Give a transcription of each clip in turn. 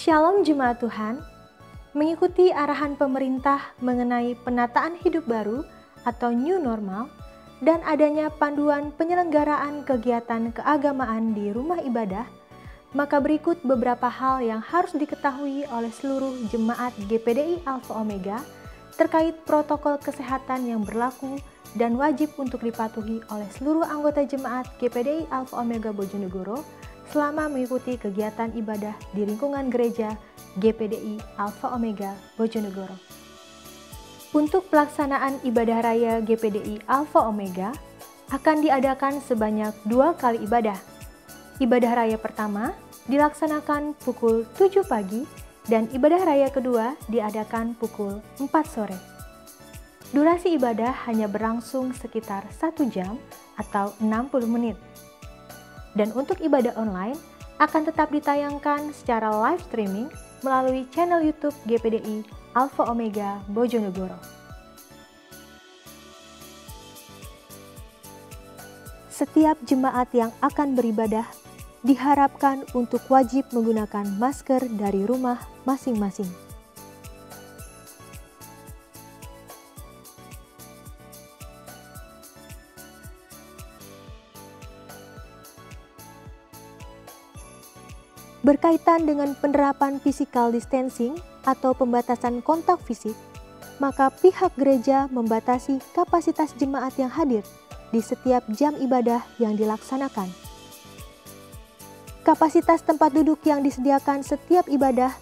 Shalom Jemaat Tuhan, mengikuti arahan pemerintah mengenai penataan hidup baru atau new normal dan adanya panduan penyelenggaraan kegiatan keagamaan di rumah ibadah, maka berikut beberapa hal yang harus diketahui oleh seluruh jemaat GPDI Alpha Omega terkait protokol kesehatan yang berlaku dan wajib untuk dipatuhi oleh seluruh anggota jemaat GPDI Alpha Omega Bojonegoro selama mengikuti kegiatan ibadah di lingkungan gereja GPDI Alpha Omega Bojonegoro. Untuk pelaksanaan ibadah raya GPDI Alpha Omega akan diadakan sebanyak 2 kali ibadah. Ibadah raya pertama dilaksanakan pukul 7 pagi dan ibadah raya kedua diadakan pukul 4 sore. Durasi ibadah hanya berlangsung sekitar 1 jam atau 60 menit. Dan untuk ibadah online akan tetap ditayangkan secara live streaming melalui channel YouTube GPDI Alpha Omega Bojonegoro. Setiap jemaat yang akan beribadah diharapkan untuk wajib menggunakan masker dari rumah masing-masing. Berkaitan dengan penerapan physical distancing atau pembatasan kontak fisik, maka pihak gereja membatasi kapasitas jemaat yang hadir di setiap jam ibadah yang dilaksanakan. Kapasitas tempat duduk yang disediakan setiap ibadah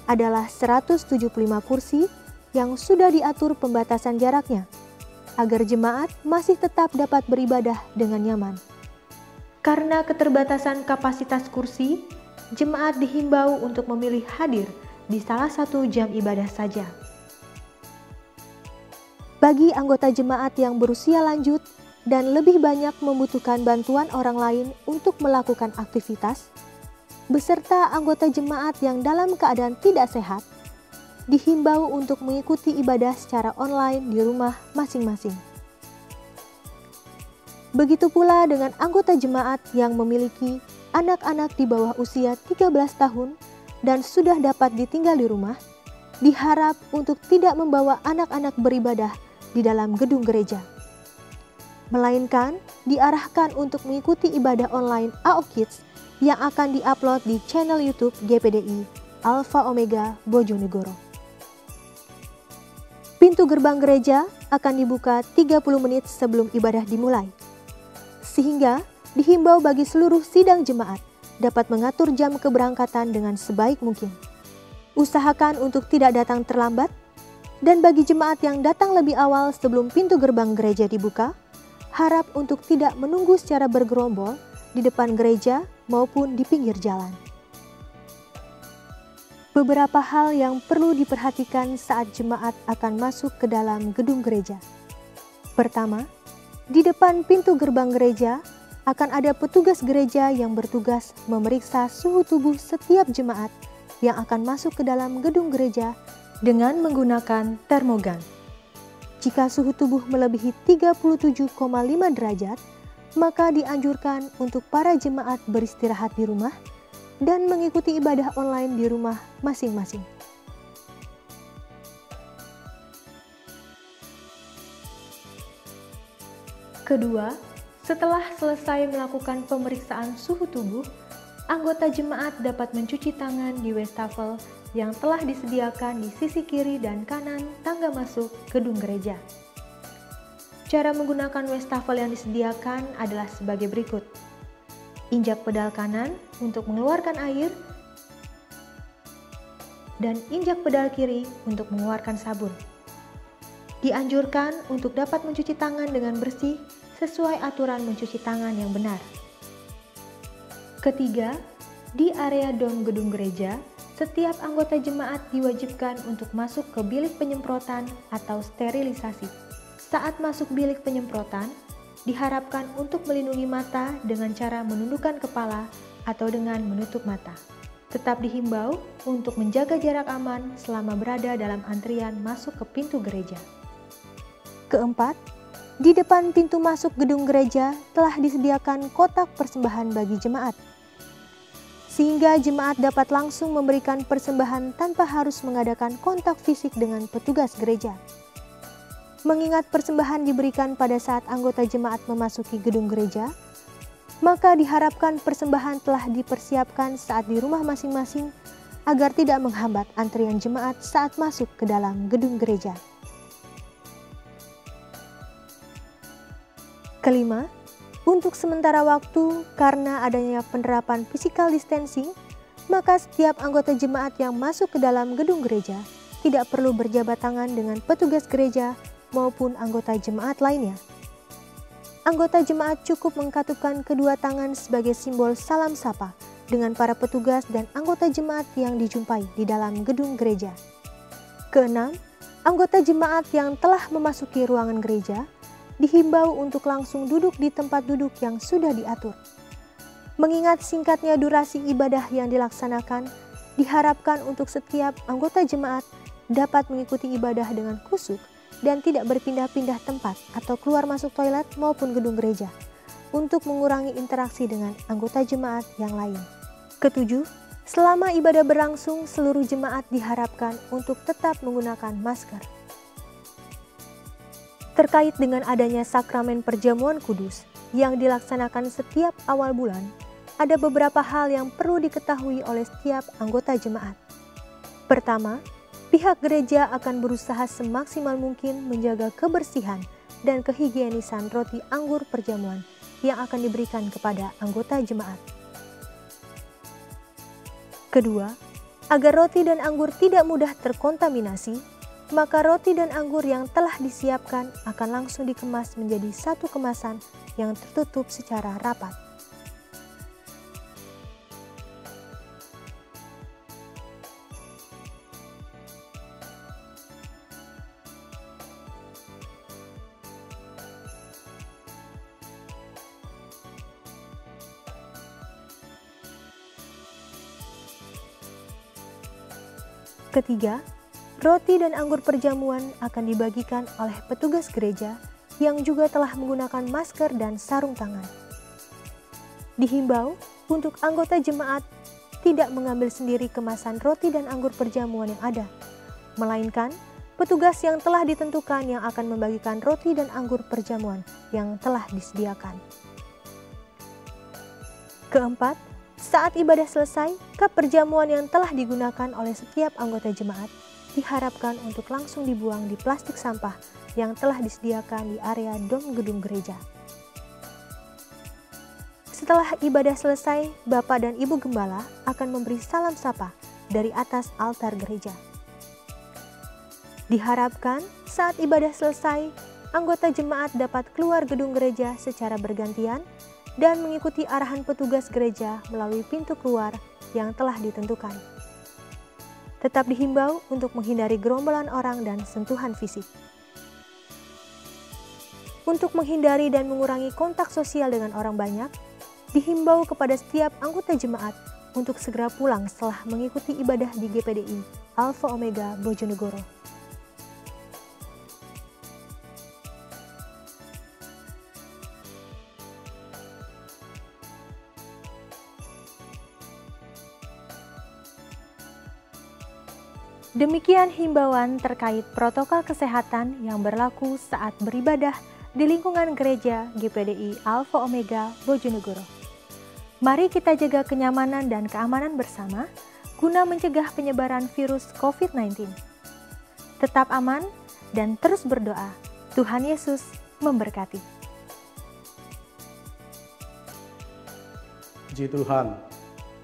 adalah 175 kursi yang sudah diatur pembatasan jaraknya, agar jemaat masih tetap dapat beribadah dengan nyaman. Karena keterbatasan kapasitas kursi, jemaat dihimbau untuk memilih hadir di salah satu jam ibadah saja. Bagi anggota jemaat yang berusia lanjut dan lebih banyak membutuhkan bantuan orang lain untuk melakukan aktivitas, beserta anggota jemaat yang dalam keadaan tidak sehat, dihimbau untuk mengikuti ibadah secara online di rumah masing-masing. Begitu pula dengan anggota jemaat yang memiliki anak-anak di bawah usia 13 tahun dan sudah dapat ditinggal di rumah, diharap untuk tidak membawa anak-anak beribadah di dalam gedung gereja, melainkan diarahkan untuk mengikuti ibadah online AO Kids yang akan diupload di channel YouTube GPDI Alpha Omega Bojonegoro. Pintu gerbang gereja akan dibuka 30 menit sebelum ibadah dimulai, sehingga dihimbau bagi seluruh sidang jemaat dapat mengatur jam keberangkatan dengan sebaik mungkin. Usahakan untuk tidak datang terlambat, dan bagi jemaat yang datang lebih awal sebelum pintu gerbang gereja dibuka, harap untuk tidak menunggu secara bergerombol di depan gereja maupun di pinggir jalan. Beberapa hal yang perlu diperhatikan saat jemaat akan masuk ke dalam gedung gereja. Pertama, di depan pintu gerbang gereja akan ada petugas gereja yang bertugas memeriksa suhu tubuh setiap jemaat yang akan masuk ke dalam gedung gereja dengan menggunakan termogan. Jika suhu tubuh melebihi 37,5 derajat, maka dianjurkan untuk para jemaat beristirahat di rumah dan mengikuti ibadah online di rumah masing-masing. Kedua, setelah selesai melakukan pemeriksaan suhu tubuh, anggota jemaat dapat mencuci tangan di wastafel yang telah disediakan di sisi kiri dan kanan tangga masuk gedung gereja. Cara menggunakan wastafel yang disediakan adalah sebagai berikut. Injak pedal kanan untuk mengeluarkan air, dan injak pedal kiri untuk mengeluarkan sabun. Dianjurkan untuk dapat mencuci tangan dengan bersih sesuai aturan mencuci tangan yang benar. Ketiga, di area dom gedung gereja, setiap anggota jemaat diwajibkan untuk masuk ke bilik penyemprotan atau sterilisasi. Saat masuk bilik penyemprotan, diharapkan untuk melindungi mata dengan cara menundukkan kepala atau dengan menutup mata. Tetap dihimbau untuk menjaga jarak aman selama berada dalam antrian masuk ke pintu gereja. Keempat, di depan pintu masuk gedung gereja telah disediakan kotak persembahan bagi jemaat. sehingga jemaat dapat langsung memberikan persembahan tanpa harus mengadakan kontak fisik dengan petugas gereja. Mengingat persembahan diberikan pada saat anggota jemaat memasuki gedung gereja, maka diharapkan persembahan telah dipersiapkan saat di rumah masing-masing agar tidak menghambat antrian jemaat saat masuk ke dalam gedung gereja. Kelima, untuk sementara waktu karena adanya penerapan physical distancing, maka setiap anggota jemaat yang masuk ke dalam gedung gereja tidak perlu berjabat tangan dengan petugas gereja maupun anggota jemaat lainnya. Anggota jemaat cukup mengkatupkan kedua tangan sebagai simbol salam sapa dengan para petugas dan anggota jemaat yang dijumpai di dalam gedung gereja. Keenam, anggota jemaat yang telah memasuki ruangan gereja dihimbau untuk langsung duduk di tempat duduk yang sudah diatur. Mengingat singkatnya durasi ibadah yang dilaksanakan, diharapkan untuk setiap anggota jemaat dapat mengikuti ibadah dengan khusyuk dan tidak berpindah-pindah tempat atau keluar masuk toilet maupun gedung gereja untuk mengurangi interaksi dengan anggota jemaat yang lain. Ketujuh, selama ibadah berlangsung, seluruh jemaat diharapkan untuk tetap menggunakan masker. Terkait dengan adanya sakramen perjamuan kudus yang dilaksanakan setiap awal bulan, ada beberapa hal yang perlu diketahui oleh setiap anggota jemaat. Pertama, pihak gereja akan berusaha semaksimal mungkin menjaga kebersihan dan kehigienisan roti anggur perjamuan yang akan diberikan kepada anggota jemaat. Kedua, agar roti dan anggur tidak mudah terkontaminasi, maka roti dan anggur yang telah disiapkan akan langsung dikemas menjadi satu kemasan yang tertutup secara rapat. Ketiga, roti dan anggur perjamuan akan dibagikan oleh petugas gereja yang juga telah menggunakan masker dan sarung tangan. Dihimbau untuk anggota jemaat tidak mengambil sendiri kemasan roti dan anggur perjamuan yang ada, melainkan petugas yang telah ditentukan yang akan membagikan roti dan anggur perjamuan yang telah disediakan. Keempat, saat ibadah selesai, cup perjamuan yang telah digunakan oleh setiap anggota jemaat diharapkan untuk langsung dibuang di plastik sampah yang telah disediakan di area dom gedung gereja. Setelah ibadah selesai, Bapak dan Ibu Gembala akan memberi salam sapa dari atas altar gereja. Diharapkan saat ibadah selesai, anggota jemaat dapat keluar gedung gereja secara bergantian dan mengikuti arahan petugas gereja melalui pintu keluar yang telah ditentukan. Tetap dihimbau untuk menghindari gerombolan orang dan sentuhan fisik. Untuk menghindari dan mengurangi kontak sosial dengan orang banyak, dihimbau kepada setiap anggota jemaat untuk segera pulang setelah mengikuti ibadah di GPDI Alpha Omega Bojonegoro. Demikian himbauan terkait protokol kesehatan yang berlaku saat beribadah di lingkungan gereja GPDI Alpha Omega Bojonegoro. Mari kita jaga kenyamanan dan keamanan bersama guna mencegah penyebaran virus COVID-19. Tetap aman dan terus berdoa. Tuhan Yesus memberkati. Puji Tuhan,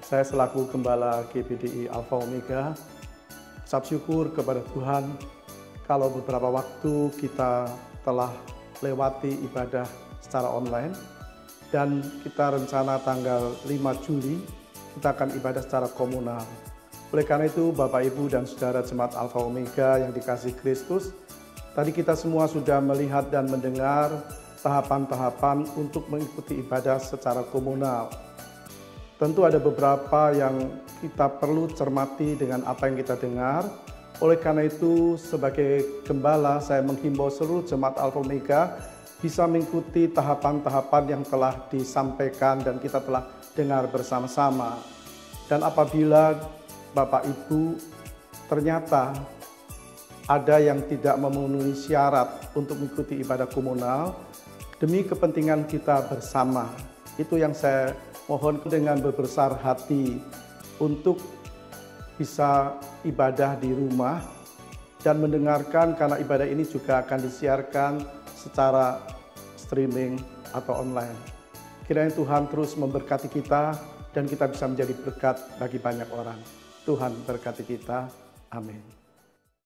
saya selaku Gembala GPDI Alpha Omega ucap syukur kepada Tuhan kalau beberapa waktu kita telah lewati ibadah secara online dan kita rencana tanggal 5 Juli kita akan ibadah secara komunal. Oleh karena itu Bapak Ibu dan Saudara Jemaat Alpha Omega yang dikasihi Kristus, tadi kita semua sudah melihat dan mendengar tahapan-tahapan untuk mengikuti ibadah secara komunal. Tentu ada beberapa yang kita perlu cermati dengan apa yang kita dengar. Oleh karena itu, sebagai gembala, saya menghimbau seluruh jemaat Alpha Omega bisa mengikuti tahapan-tahapan yang telah disampaikan dan kita telah dengar bersama-sama. Dan apabila Bapak Ibu ternyata ada yang tidak memenuhi syarat untuk mengikuti ibadah komunal, demi kepentingan kita bersama, itu yang saya mohon dengan berbesar hati untuk bisa ibadah di rumah dan mendengarkan, karena ibadah ini juga akan disiarkan secara streaming atau online. Kiranya Tuhan terus memberkati kita dan kita bisa menjadi berkat bagi banyak orang. Tuhan berkati kita. Amin.